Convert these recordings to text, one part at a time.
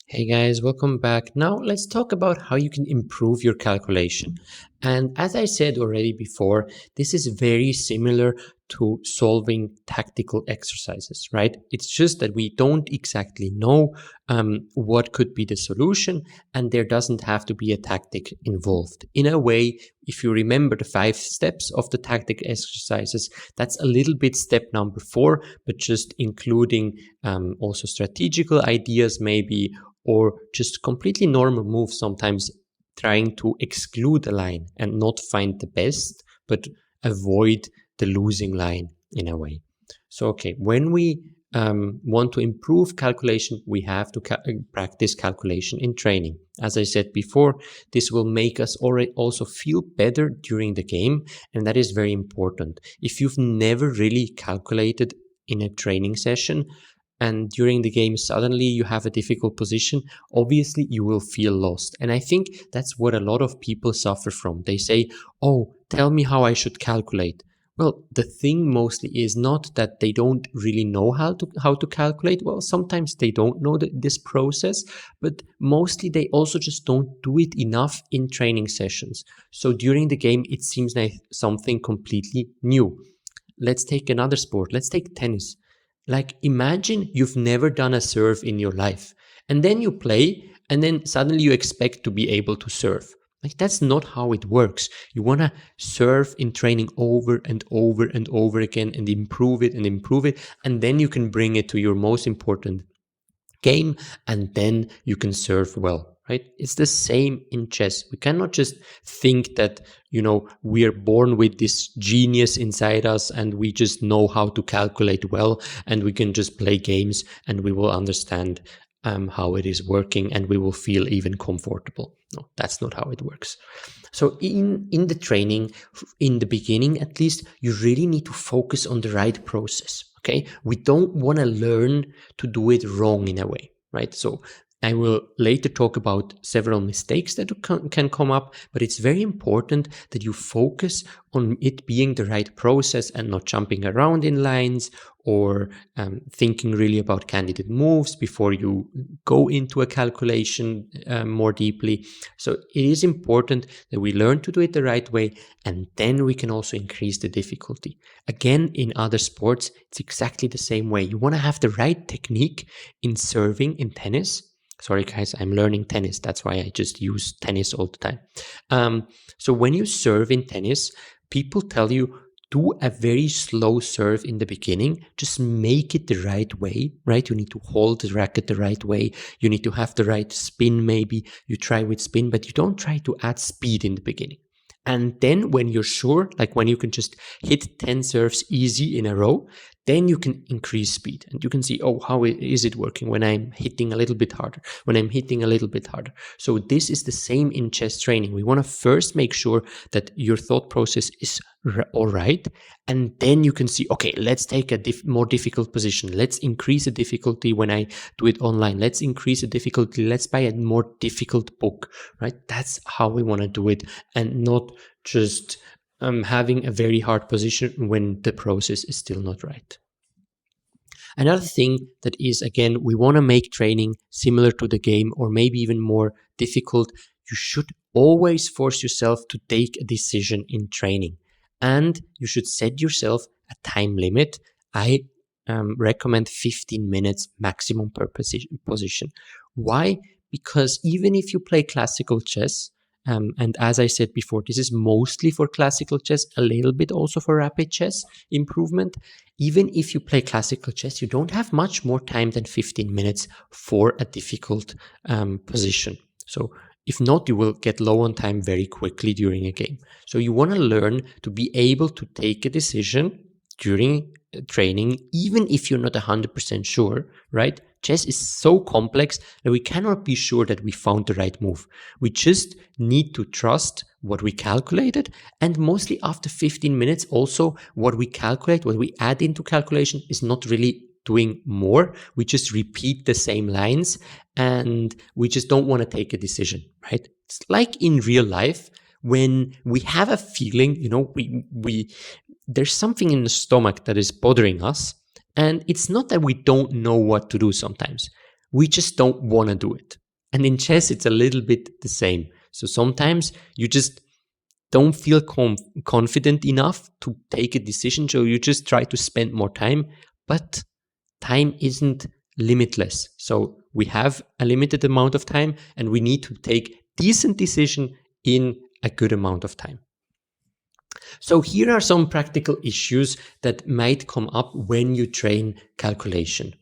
Hey guys, welcome back. Now let's talk about how you can improve your calculation. And as I said already before, this is very similar to solving tactical exercises, right? It's just that we don't exactly know what could be the solution, and there doesn't have to be a tactic involved. In a way, if you remember the 5 steps of the tactic exercises, that's a little bit step number 4, but just including also strategical ideas maybe, or just completely normal moves, sometimes trying to exclude a line and not find the best, but avoid the losing line in a way. So, okay, when we want to improve calculation, we have to practice calculation in training. As I said before, this will make us also feel better during the game, and that is very important. If you've never really calculated in a training session, and during the game suddenly you have a difficult position, obviously you will feel lost. And I think that's what a lot of people suffer from. They say, oh, tell me how I should calculate. Well, the thing mostly is not that they don't really know how to calculate. Well, sometimes they don't know this process, but mostly they also just don't do it enough in training sessions. So during the game, it seems like something completely new. Let's take another sport. Let's take tennis. Like, imagine you've never done a serve in your life, and then you play, and then suddenly you expect to be able to serve. Like, that's not how it works. You want to serve in training over and over and over again and improve it, and then you can bring it to your most important game, and then you can serve well, right? It's the same in chess. We cannot just think that, we are born with this genius inside us and we just know how to calculate well and we can just play games and we will understand how it is working and we will feel even comfortable. No, that's not how it works. So in the training, in the beginning at least, you really need to focus on the right process. Okay, we don't want to learn to do it wrong in a way, right? So I will later talk about several mistakes that can come up, but it's very important that you focus on it being the right process and not jumping around in lines or thinking really about candidate moves before you go into a calculation more deeply. So it is important that we learn to do it the right way, and then we can also increase the difficulty. Again, in other sports, it's exactly the same way. You want to have the right technique in serving in tennis. Sorry guys, I'm learning tennis. That's why I just use tennis all the time. So when you serve in tennis, people tell you, do a very slow serve in the beginning. Just make it the right way, right? You need to hold the racket the right way. You need to have the right spin maybe. You try with spin, but you don't try to add speed in the beginning. And then when you're sure, like when you can just hit 10 serves easy in a row, then you can increase speed and you can see, oh, how is it working when I'm hitting a little bit harder, So this is the same in chess training. We want to first make sure that your thought process is all right. And then you can see, okay, let's take a more difficult position. Let's increase the difficulty when I do it online. Let's increase the difficulty. Let's buy a more difficult book, right? That's how we want to do it, and not just having a very hard position when the process is still not right. Another thing that is, again, we want to make training similar to the game or maybe even more difficult. You should always force yourself to take a decision in training, and you should set yourself a time limit. I recommend 15 minutes maximum per position. Why? Because even if you play classical chess, and as I said before, this is mostly for classical chess, a little bit also for rapid chess improvement. Even if you play classical chess, you don't have much more time than 15 minutes for a difficult position. So if not, you will get low on time very quickly during a game. So you want to learn to be able to take a decision during training, even if you're not 100% sure, right? Chess is so complex that we cannot be sure that we found the right move. We just need to trust what we calculated, and mostly after 15 minutes also what we calculate, what we add into calculation is not really doing more. We just repeat the same lines and we just don't want to take a decision, right? It's like in real life when we have a feeling, there's something in the stomach that is bothering us. And it's not that we don't know what to do sometimes. we just don't want to do it. And in chess, it's a little bit the same. So sometimes you just don't feel confident enough to take a decision, so you just try to spend more time, but time isn't limitless. So we have a limited amount of time and we need to take decent decision in a good amount of time. So here are some practical issues that might come up when you train calculation.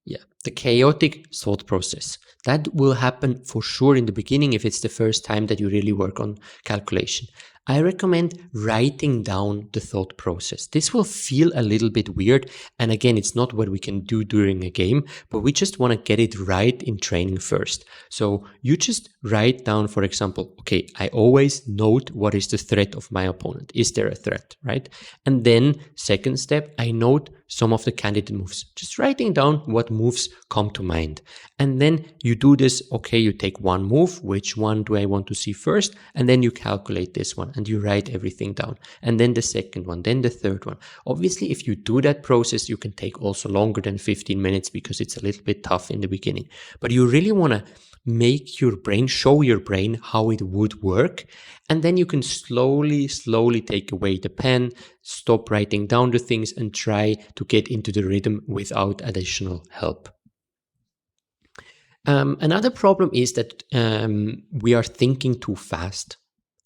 Yeah, the chaotic thought process. That will happen for sure in the beginning if it's the first time that you really work on calculation. I recommend writing down the thought process. This will feel a little bit weird. And again, it's not what we can do during a game, but we just want to get it right in training first. So you just write down, for example, okay, I always note what is the threat of my opponent. Is there a threat, right? And then second step, I note some of the candidate moves. Just writing down what moves come to mind. And then you do this, okay, you take one move, which one do I want to see first? And then you calculate this one and you write everything down. And then the second one, then the third one. Obviously, if you do that process, you can take also longer than 15 minutes because it's a little bit tough in the beginning. But you really want to make your brain, show your brain how it would work. And then you can slowly take away the pen, stop writing down the things and try to get into the rhythm without additional help. Another problem is that we are thinking too fast.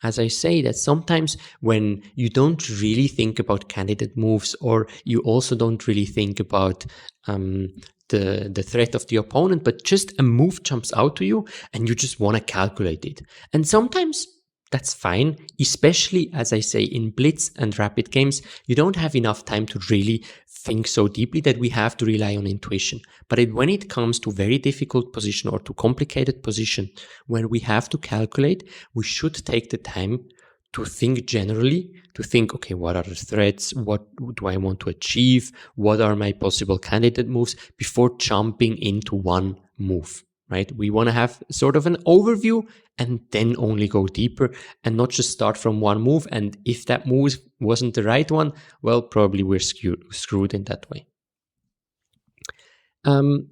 As I say, that sometimes when you don't really think about candidate moves, or you also don't really think about the threat of the opponent, but just a move jumps out to you and you just want to calculate it. And sometimes that's fine, especially, as I say, in blitz and rapid games, you don't have enough time to really think so deeply that we have to rely on intuition. But when it comes to very difficult position or to complicated position, when we have to calculate, we should take the time to think generally, to think, okay, what are the threats? What do I want to achieve? What are my possible candidate moves before jumping into one move, right? We want to have sort of an overview and then only go deeper and not just start from one move. And if that move wasn't the right one, well, probably we're screwed in that way.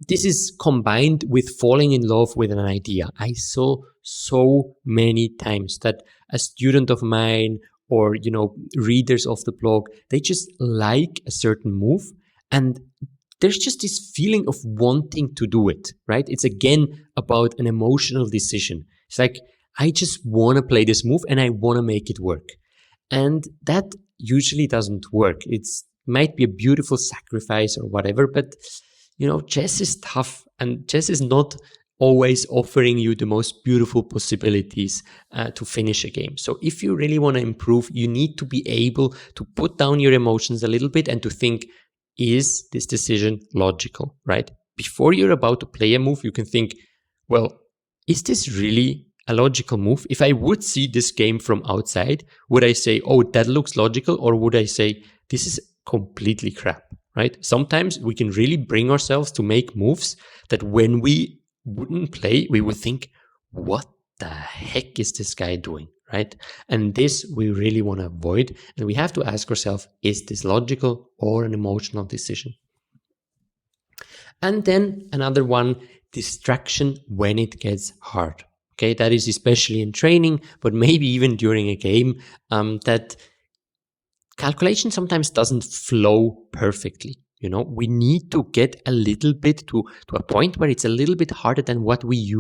This is combined with falling in love with an idea. I saw so many times that a student of mine or, readers of the blog, they just like a certain move and there's just this feeling of wanting to do it, right? It's again about an emotional decision. It's like, I just want to play this move and I want to make it work. And that usually doesn't work. It might be a beautiful sacrifice or whatever, but chess is tough and chess is not always offering you the most beautiful possibilities to finish a game. So if you really want to improve, you need to be able to put down your emotions a little bit and to think, is this decision logical, right? Before you're about to play a move, you can think, well, is this really a logical move? If I would see this game from outside, would I say, oh, that looks logical? Or would I say, this is completely crap, right? Sometimes we can really bring ourselves to make moves that when we wouldn't play, we would think, what the heck is this guy doing, right? And this we really want to avoid. And we have to ask ourselves, is this logical or an emotional decision? And then another one, distraction when it gets hard. Okay, that is especially in training, but maybe even during a game, that calculation sometimes doesn't flow perfectly. We need to get a little bit to a point where it's a little bit harder than what we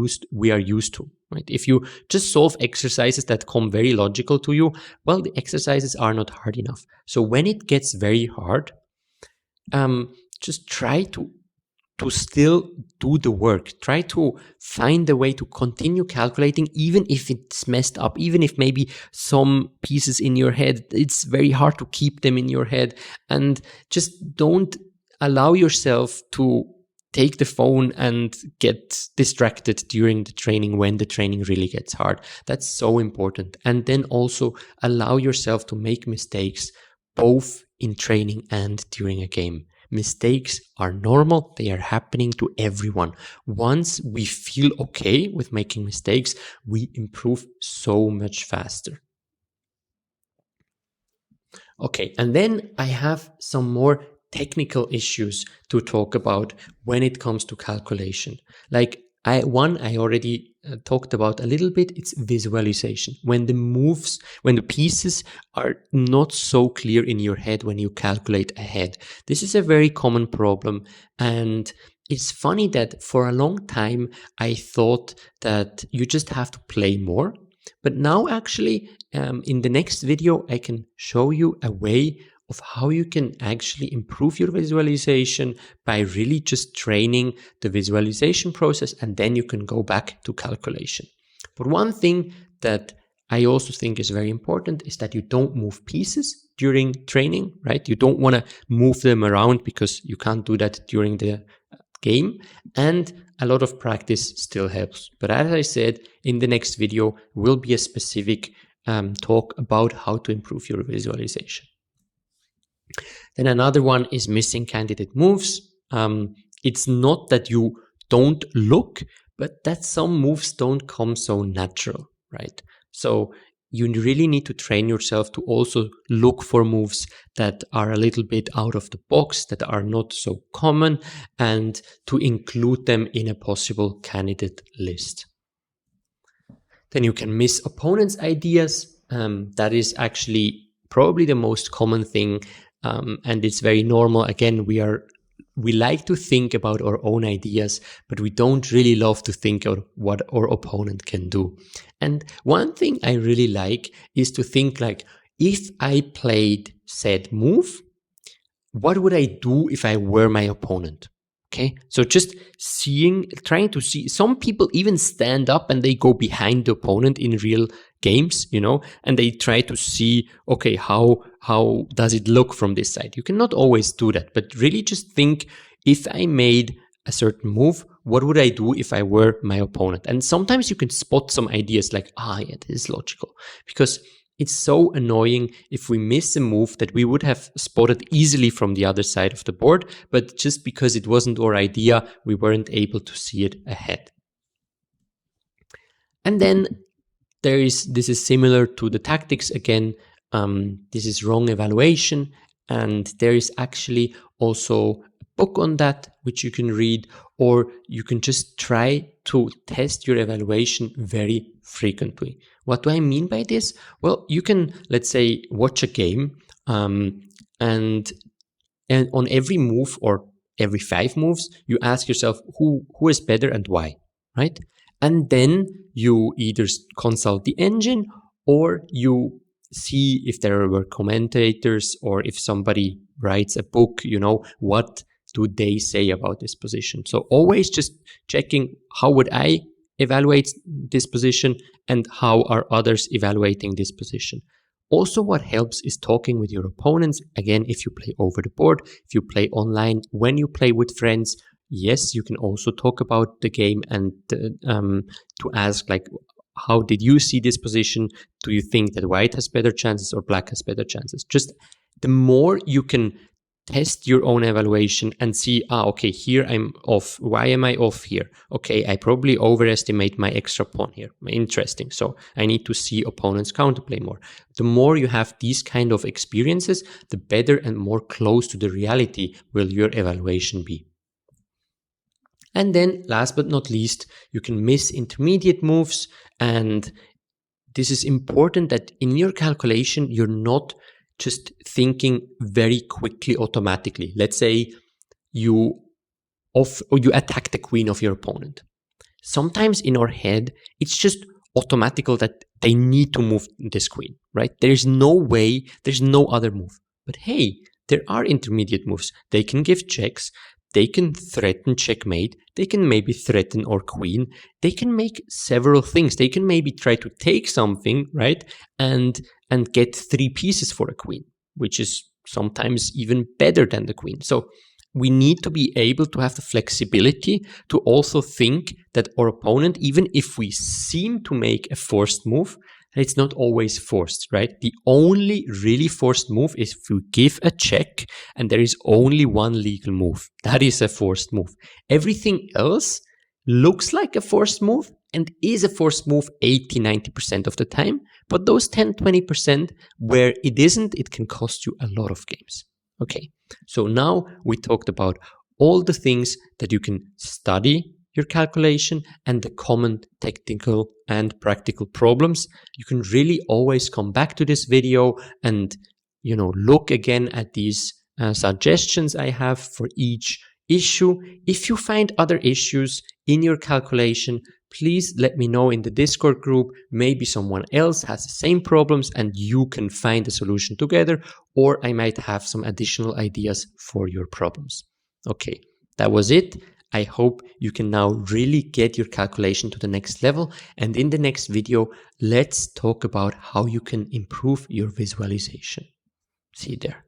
are used to, right? If you just solve exercises that come very logical to you, well, the exercises are not hard enough. So when it gets very hard, just try to still do the work. Try to find a way to continue calculating, even if it's messed up, even if maybe some pieces in your head, it's very hard to keep them in your head. And just don't allow yourself to take the phone and get distracted during the training when the training really gets hard. That's so important. And then also allow yourself to make mistakes both in training and during a game. Mistakes are normal. They are happening to everyone. Once we feel okay with making mistakes, we improve so much faster. Okay, and then I have some more technical issues to talk about when it comes to calculation. Like I already talked about a little bit, it's visualization. When the pieces are not so clear in your head when you calculate ahead. This is a very common problem, and it's funny that for a long time I thought that you just have to play more. But now actually in the next video I can show you a way of how you can actually improve your visualization by really just training the visualization process, and then you can go back to calculation. But one thing that I also think is very important is that you don't move pieces during training, right? You don't want to move them around because you can't do that during the game, and a lot of practice still helps. But as I said, in the next video will be a specific talk about how to improve your visualization. Then another one is missing candidate moves. It's not that you don't look, but that some moves don't come so natural, right? So you really need to train yourself to also look for moves that are a little bit out of the box, that are not so common, and to include them in a possible candidate list. Then you can miss opponents' ideas. That is actually probably the most common thing, and it's very normal. Again, we like to think about our own ideas, but we don't really love to think of what our opponent can do. And one thing I really like is to think like, if I played said move, what would I do if I were my opponent? Okay, so just trying to see, some people even stand up and they go behind the opponent in real games, and they try to see, okay, how does it look from this side? You cannot always do that, but really just think, if I made a certain move, what would I do if I were my opponent? And sometimes you can spot some ideas like, yeah, this is logical, because it's so annoying if we miss a move that we would have spotted easily from the other side of the board, but just because it wasn't our idea, we weren't able to see it ahead. And then this is similar to the tactics again. This is wrong evaluation, and there is actually also a book on that which you can read, or you can just try to test your evaluation very frequently. What do I mean by this? Well, you can, let's say, watch a game, and on every move or every 5 moves, you ask yourself who is better and why, right? And then you either consult the engine, or you see if there were commentators, or if somebody writes a book, what do they say about this position? So always just checking, how would I evaluate this position and how are others evaluating this position? Also, what helps is talking with your opponents. Again, if you play over the board, if you play online, when you play with friends, yes, you can also talk about the game and to ask, like, how did you see this position? Do you think that white has better chances or black has better chances? Just the more you can test your own evaluation and see, okay, here I'm off. Why am I off here? Okay, I probably overestimate my extra pawn here. Interesting. So I need to see opponents counterplay more. The more you have these kind of experiences, the better and more close to the reality will your evaluation be. And then last but not least, you can miss intermediate moves. And this is important that in your calculation, you're not just thinking very quickly automatically. Let's say you attack the queen of your opponent. Sometimes in our head, it's just automatical that they need to move this queen, right? There's no way, there's no other move. But hey, there are intermediate moves. They can give checks. They can threaten checkmate. They can maybe threaten our queen. They can make several things. They can maybe try to take something, right? And get 3 pieces for a queen, which is sometimes even better than the queen. So we need to be able to have the flexibility to also think that our opponent, even if we seem to make a forced move, it's not always forced, right? The only really forced move is if you give a check and there is only one legal move. That is a forced move. Everything else looks like a forced move and is a forced move 80-90% of the time. But those 10-20% where it isn't, it can cost you a lot of games. Okay, so now we talked about all the things that you can study your calculation and the common technical and practical problems. You can really always come back to this video and look again at these suggestions I have for each issue. If you find other issues in your calculation, please let me know in the Discord group. Maybe someone else has the same problems and you can find a solution together, or I might have some additional ideas for your problems. Okay, that was it. I hope you can now really get your calculation to the next level. And in the next video, let's talk about how you can improve your visualization. See you there.